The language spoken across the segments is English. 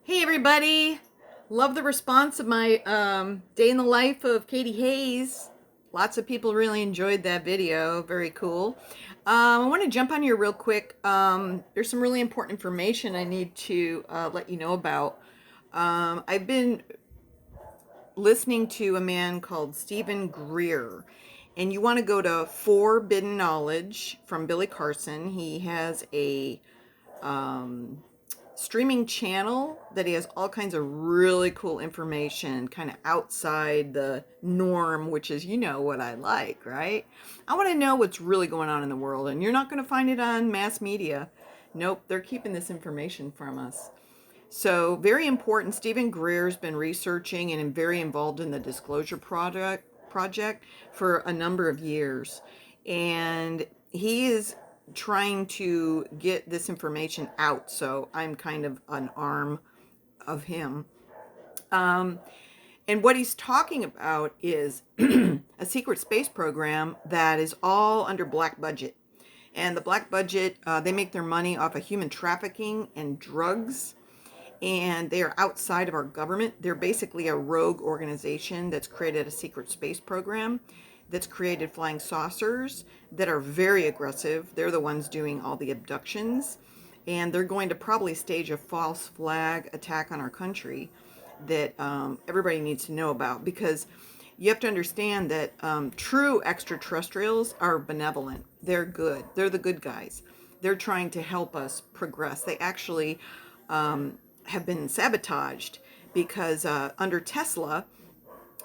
Hey everybody! Love the response of my day in the life of Katie Hayes. Lots of people really enjoyed that video. Very cool. I want to jump on here real quick. There's some really important information I need to let you know about. I've been listening to a man called Stephen Greer, and you want to go to Forbidden Knowledge from Billy Carson. He has a um, streaming channel that he has all kinds of really cool information kind of outside the norm, which is, what I like, right? I want to know what's really going on in the world, and you're not going to find it on mass media. Nope, they're keeping this information from us. So, very important. Stephen Greer's been researching and very involved in the Disclosure project for a number of years. And he is trying to get this information out. So, I'm kind of an arm of him. Um, and what he's talking about is a secret space program that is all under black budget. And the black budget, they make their money off of human trafficking and drugs, and they are outside of our government. They're basically a rogue organization that's created a secret space program, that's created flying saucers that are very aggressive. They're the ones doing all the abductions, and they're going to probably stage a false flag attack on our country that everybody needs to know about, because you have to understand that true extraterrestrials are benevolent. They're good. They're the good guys. They're trying to help us progress. They actually have been sabotaged because under Tesla,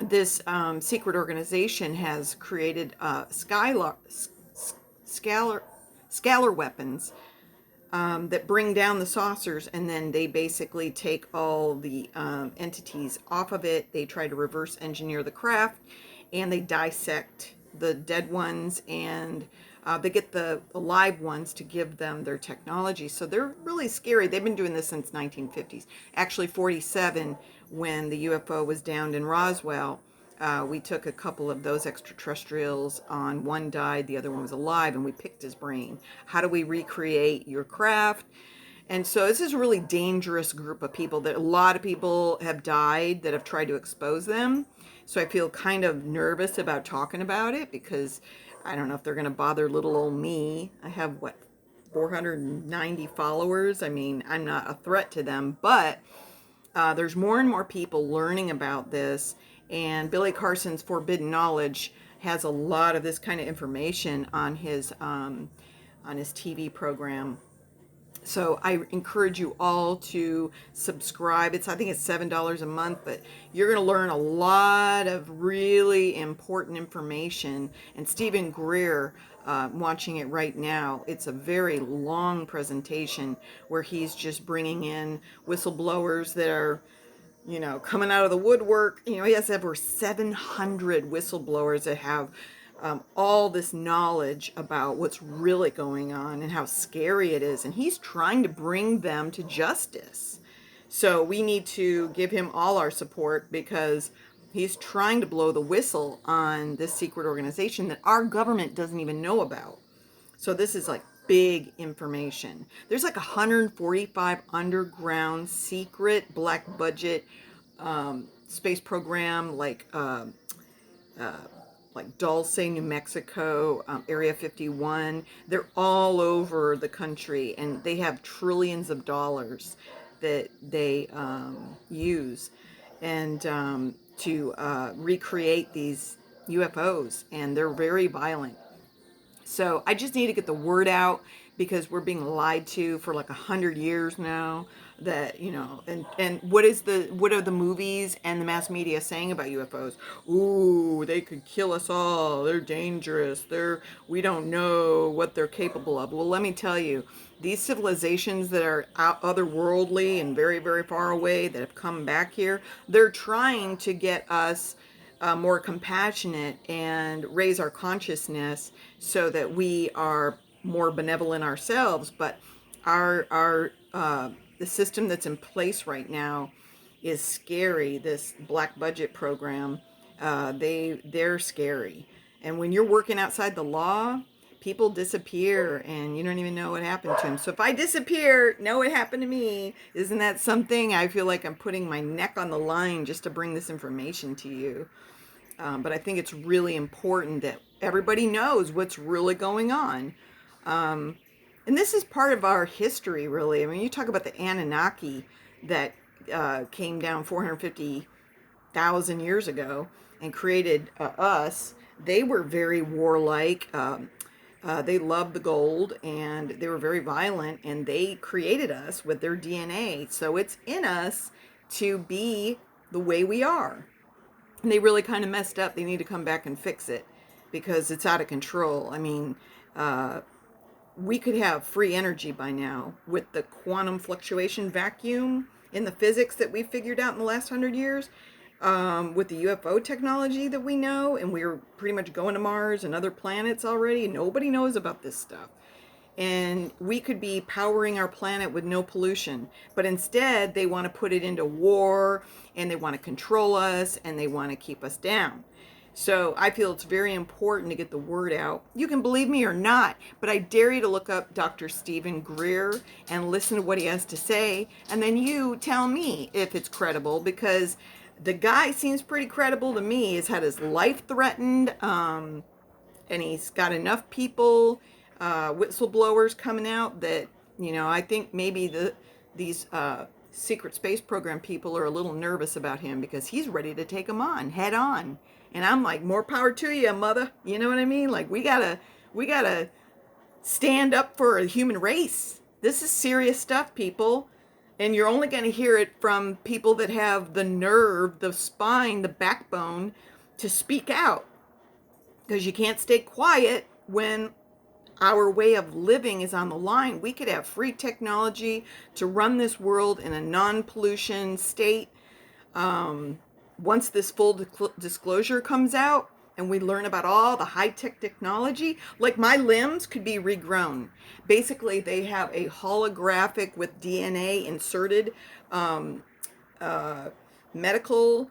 this secret organization has created scalar weapons that bring down the saucers, and then they basically take all the entities off of it. They try to reverse engineer the craft, and they dissect the dead ones, and they get the alive ones to give them their technology. So they're really scary. They've been doing this since 1950s. Actually, 47, when the UFO was downed in Roswell. We took a couple of those extraterrestrials on. One died, the other one was alive, and we picked his brain. How do we recreate your craft? And so this is a really dangerous group of people that a lot of people have died that have tried to expose them. So I feel kind of nervous about talking about it, because I don't know if they're going to bother little old me. I have, 490 followers. I mean, I'm not a threat to them, but there's more and more people learning about this, and Billy Carson's Forbidden Knowledge has a lot of this kind of information on his TV program. So I encourage you all to subscribe. I think it's $7 a month, but you're going to learn a lot of really important information. And Stephen Greer, watching it right now, it's a very long presentation where he's just bringing in whistleblowers that are, coming out of the woodwork. He has over 700 whistleblowers that have all this knowledge about what's really going on and how scary it is. And he's trying to bring them to justice. So we need to give him all our support, because he's trying to blow the whistle on this secret organization that our government doesn't even know about. So this is like big information. There's like 145 underground secret black budget space program, like Dulce, New Mexico, Area 51. They're all over the country, and they have trillions of dollars that they use and to recreate these UFOs, and they're very violent. So I just need to get the word out, because we're being lied to for like 100 years now. That and what are the movies and the mass media saying about UFOs? Ooh, they could kill us all. They're dangerous. We don't know what they're capable of. Well, let me tell you, these civilizations that are otherworldly and very, very far away, that have come back here, they're trying to get us more compassionate and raise our consciousness so that we are more benevolent ourselves. But the system that's in place right now is scary. This black budget program, they're scary. And when you're working outside the law, people disappear and you don't even know what happened to them. So if I disappear, know what happened to me. Isn't that something? I feel like I'm putting my neck on the line just to bring this information to you. But I think it's really important that everybody knows what's really going on. And this is part of our history, really. I mean, you talk about the Anunnaki that came down 450,000 years ago and created us. They were very warlike. They loved the gold and they were very violent, and they created us with their DNA. So it's in us to be the way we are. And they really kind of messed up. They need to come back and fix it because it's out of control. I mean, we could have free energy by now with the quantum fluctuation vacuum in the physics that we figured out in the last 100 years, with the UFO technology that we know, and we're pretty much going to Mars and other planets already. Nobody knows about this stuff. And we could be powering our planet with no pollution. But instead, they want to put it into war, and they want to control us, and they want to keep us down. So I feel it's very important to get the word out. You can believe me or not, but I dare you to look up Dr. Stephen Greer and listen to what he has to say. And then you tell me if it's credible, because the guy seems pretty credible to me. He's had his life threatened, and he's got enough people, whistleblowers coming out that, I think maybe these secret space program people are a little nervous about him because he's ready to take them on head on. And I'm like, more power to you, mother. You know what I mean? Like, we gotta stand up for a human race. This is serious stuff, people. And you're only going to hear it from people that have the nerve, the spine, the backbone to speak out. Because you can't stay quiet when our way of living is on the line. We could have free technology to run this world in a non-pollution state. Once this full disclosure comes out and we learn about all the high-tech technology, like my limbs could be regrown. Basically, they have a holographic with DNA inserted medical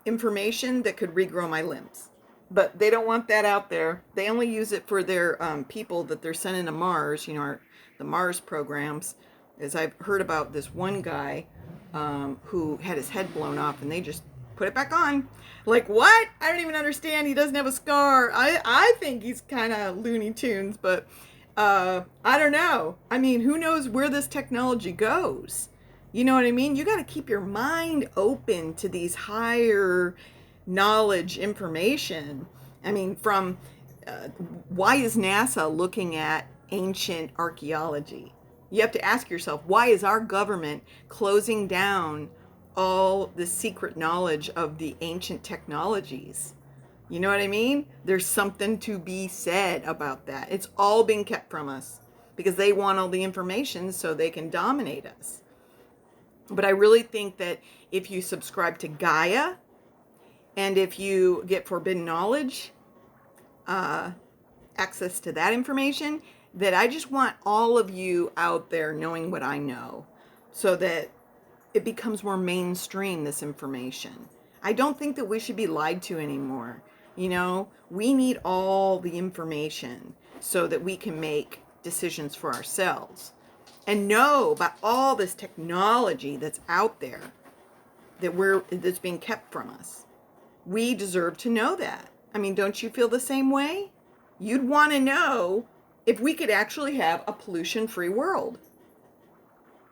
information that could regrow my limbs. But they don't want that out there. They only use it for their people that they're sending to Mars, the Mars programs. As I've heard about this one guy who had his head blown off, and they just put it back on. Like, what? I don't even understand. He doesn't have a scar. I think he's kind of Looney Tunes, but I don't know. I mean, who knows where this technology goes? You know what I mean? You got to keep your mind open to these higher knowledge information. I mean, from why is NASA looking at ancient archaeology? You have to ask yourself, why is our government closing down all the secret knowledge of the ancient technologies? You know what I mean? There's something to be said about that. It's all being kept from us because they want all the information so they can dominate us. But I really think that if you subscribe to Gaia and if you get forbidden knowledge, access to that information, that I just want all of you out there knowing what I know so that it becomes more mainstream, this information. I don't think that we should be lied to anymore. We need all the information so that we can make decisions for ourselves and know about all this technology that's out there that's being kept from us. We deserve to know that. I mean, don't you feel the same way? You'd want to know if we could actually have a pollution-free world.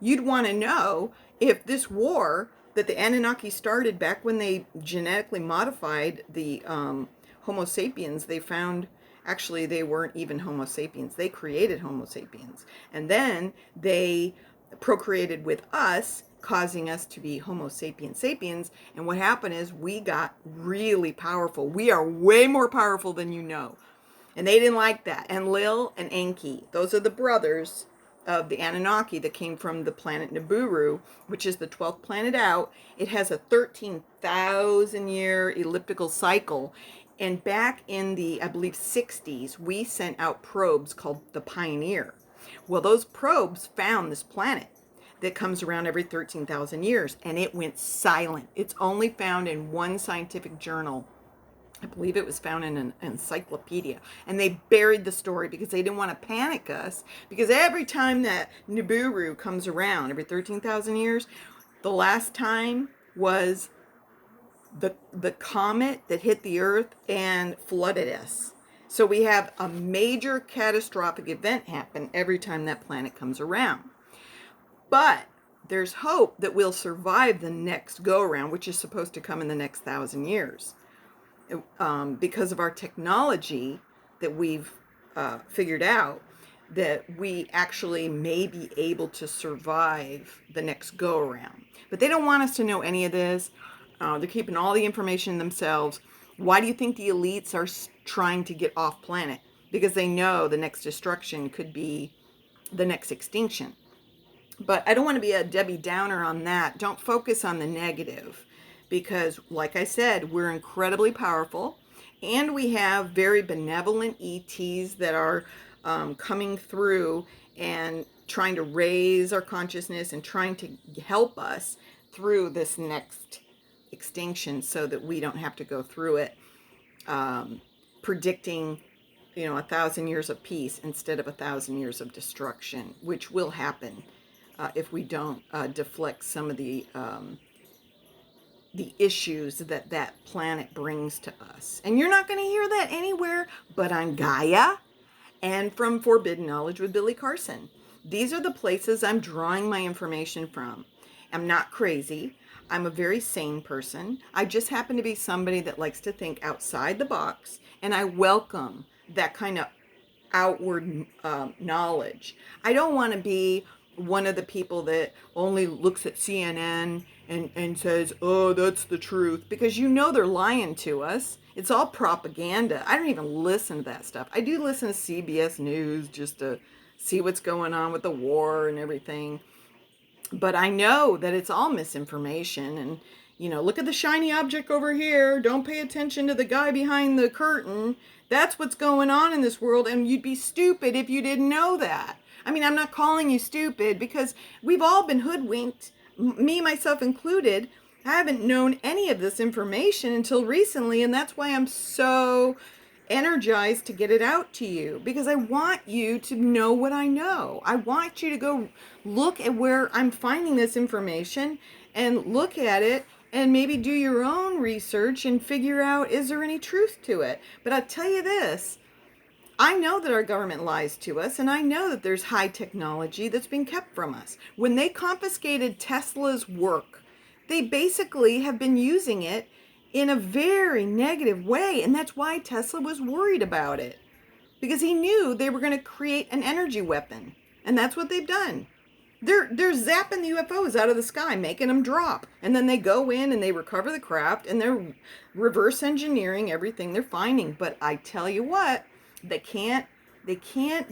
You'd want to know if this war that the Anunnaki started back when they genetically modified the Homo sapiens, they found actually they weren't even Homo sapiens. They created Homo sapiens. And then they procreated with us, causing us to be Homo sapiens sapiens. And what happened is we got really powerful. We are way more powerful than you know. And they didn't like that. And Lil and Enki, those are the brothers of the Anunnaki that came from the planet Nibiru, which is the 12th planet out. It has a 13,000 year elliptical cycle. And back in the, I believe, 60s, we sent out probes called the Pioneer. Well, those probes found this planet that comes around every 13,000 years, and it went silent. It's only found in one scientific journal. I believe it was found in an encyclopedia. And they buried the story because they didn't want to panic us. Because every time that Nibiru comes around, every 13,000 years, the last time was the comet that hit the Earth and flooded us. So we have a major catastrophic event happen every time that planet comes around. But there's hope that we'll survive the next go around, which is supposed to come in the next 1,000 years. Because of our technology that we've figured out, that we actually may be able to survive the next go around. But they don't want us to know any of this. They're keeping all the information themselves. Why do you think the elites are trying to get off planet? Because they know the next destruction could be the next extinction. But I don't want to be a Debbie Downer on that. Don't focus on the negative. Because, like I said, we're incredibly powerful. And we have very benevolent ETs that are coming through and trying to raise our consciousness and trying to help us through this next extinction so that we don't have to go through it, predicting 1,000 years of peace instead of 1,000 years of destruction, which will happen if we don't deflect some of the issues that planet brings to us. And you're not going to hear that anywhere but on Gaia and from Forbidden Knowledge with Billy Carson. These are the places I'm drawing my information from. I'm not crazy. I'm a very sane person. I just happen to be somebody that likes to think outside the box, and I welcome that kind of outward knowledge. I don't want to be one of the people that only looks at CNN and says, oh, that's the truth, because they're lying to us. It's all propaganda. I don't even listen to that stuff. I do listen to CBS News just to see what's going on with the war and everything. But I know that it's all misinformation. And, look at the shiny object over here. Don't pay attention to the guy behind the curtain. That's what's going on in this world. And you'd be stupid if you didn't know that. I mean, I'm not calling you stupid because we've all been hoodwinked, me, myself included. I haven't known any of this information until recently. And that's why I'm so energized to get it out to you, because I want you to know what I know. I want you to go look at where I'm finding this information and look at it and maybe do your own research and figure out, is there any truth to it? But I'll tell you this, I know that our government lies to us, and I know that there's high technology that's being kept from us. When they confiscated Tesla's work, they basically have been using it in a very negative way. And that's why Tesla was worried about it, because he knew they were going to create an energy weapon. And that's what they've done. They're zapping the UFOs out of the sky, making them drop. And then they go in and they recover the craft and they're reverse engineering everything they're finding. But I tell you what, they can't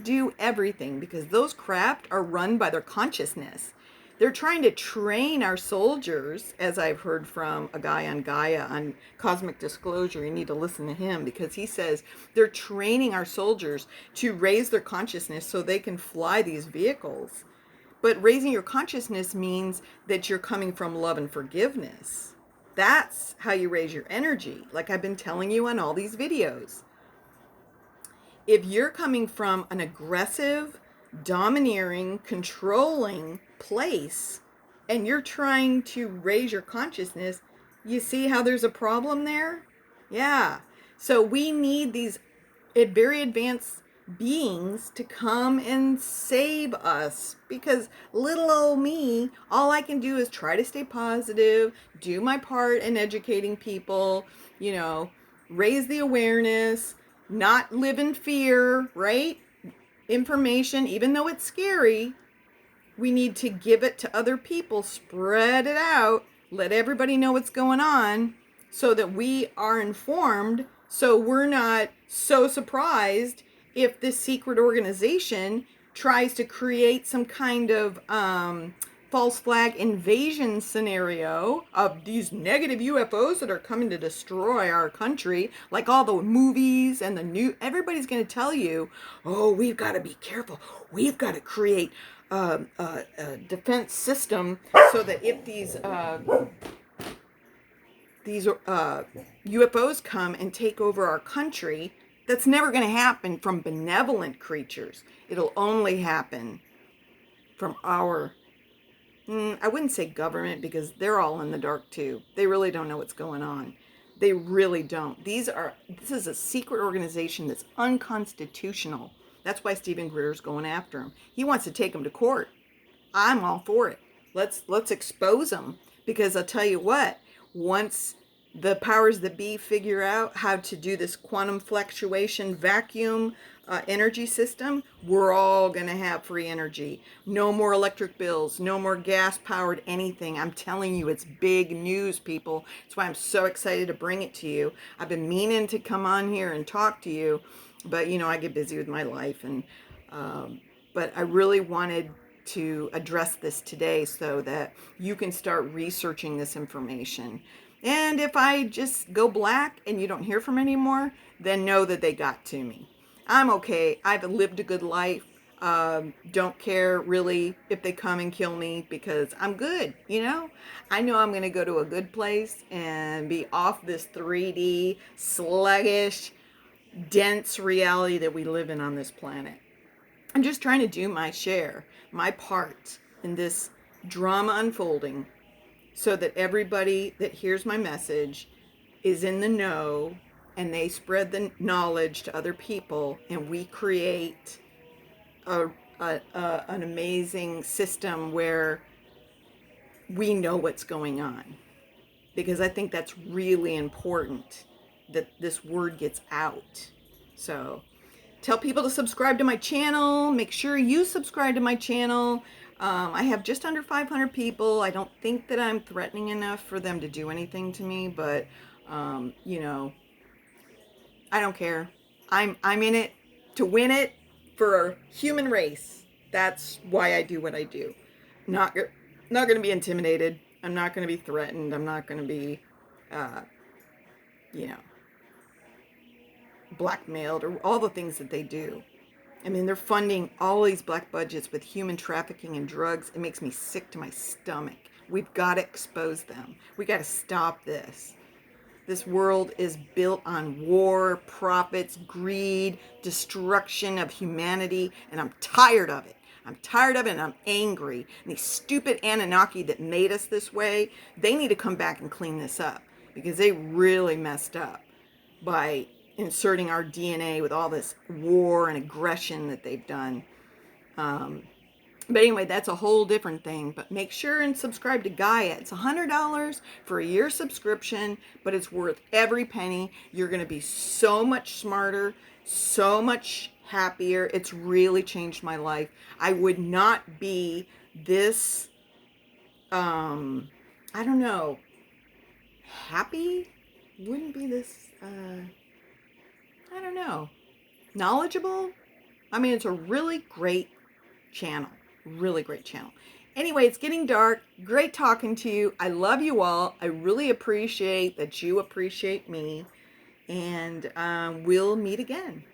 do everything, because those craft are run by their consciousness. They're trying to train our soldiers, as I've heard from a guy on Gaia on Cosmic Disclosure. You need to listen to him, because he says they're training our soldiers to raise their consciousness so they can fly these vehicles. But raising your consciousness means that you're coming from love and forgiveness. That's how you raise your energy, like I've been telling you on all these videos. If you're coming from an aggressive, domineering, controlling place, and you're trying to raise your consciousness, you see how there's a problem there? Yeah. So we need these very advanced beings to come and save us, because little old me, all I can do is try to stay positive, do my part in educating people, raise the awareness, not live in fear, right? Information, even though it's scary, we need to give it to other people, spread it out, let everybody know what's going on, so that we are informed, so we're not so surprised if this secret organization tries to create some kind of false flag invasion scenario of these negative UFOs that are coming to destroy our country, like all the movies and the new. Everybody's going to tell you, oh, we've got to be careful. We've got to create a defense system so that if these these UFOs come and take over our country, that's never going to happen from benevolent creatures. It'll only happen from our, I wouldn't say government, because they're all in the dark too. They really don't know what's going on. They really don't. This is a secret organization that's unconstitutional. That's why Stephen Greer's going after him. He wants to take him to court. I'm all for it. Let's expose them, because I'll tell you what, once the powers that be figure out how to do this quantum fluctuation vacuum energy system, we're all going to have free energy. No more electric bills, no more gas powered anything. I'm telling you, it's big news, people. That's why I'm so excited to bring it to you. I've been meaning to come on here and talk to you, but I get busy with my life, and but I really wanted to address this today so that you can start researching this information. And if I just go black and you don't hear from me anymore, then know that they got to me. I'm okay. I've lived a good life. Don't care really if they come and kill me, because I'm good. I know I'm going to go to a good place and be off this 3D, sluggish, dense reality that we live in on this planet. I'm just trying to do my share, my part in this drama unfolding, so that everybody that hears my message is in the know, and they spread the knowledge to other people, and we create an amazing system where we know what's going on. Because I think that's really important, that this word gets out. So tell people to subscribe to my channel. Make sure you subscribe to my channel. I have just under 500 people. I don't think that I'm threatening enough for them to do anything to me, but I don't care. I'm in it to win it for a human race. That's why I do what I do. Not going to be intimidated. I'm not going to be threatened. I'm not going to be, blackmailed, or all the things that they do. I mean, they're funding all these black budgets with human trafficking and drugs. It makes me sick to my stomach. We've got to expose them. We got to stop this. This world is built on war, profits, greed, destruction of humanity, and I'm tired of it. I'm tired of it, and I'm angry. And these stupid Anunnaki that made us this way, they need to come back and clean this up, because they really messed up by inserting our DNA with all this war and aggression that they've done. But anyway, that's a whole different thing. But make sure and subscribe to Gaia. It's $100 for a year subscription, but it's worth every penny. You're going to be so much smarter, so much happier. It's really changed my life. I would not be this, I don't know, happy? Wouldn't be this, I don't know, knowledgeable? I mean, it's a really great channel. Really great channel. Anyway, it's getting dark. Great talking to you. I love you all. I really appreciate that you appreciate me. And we'll meet again.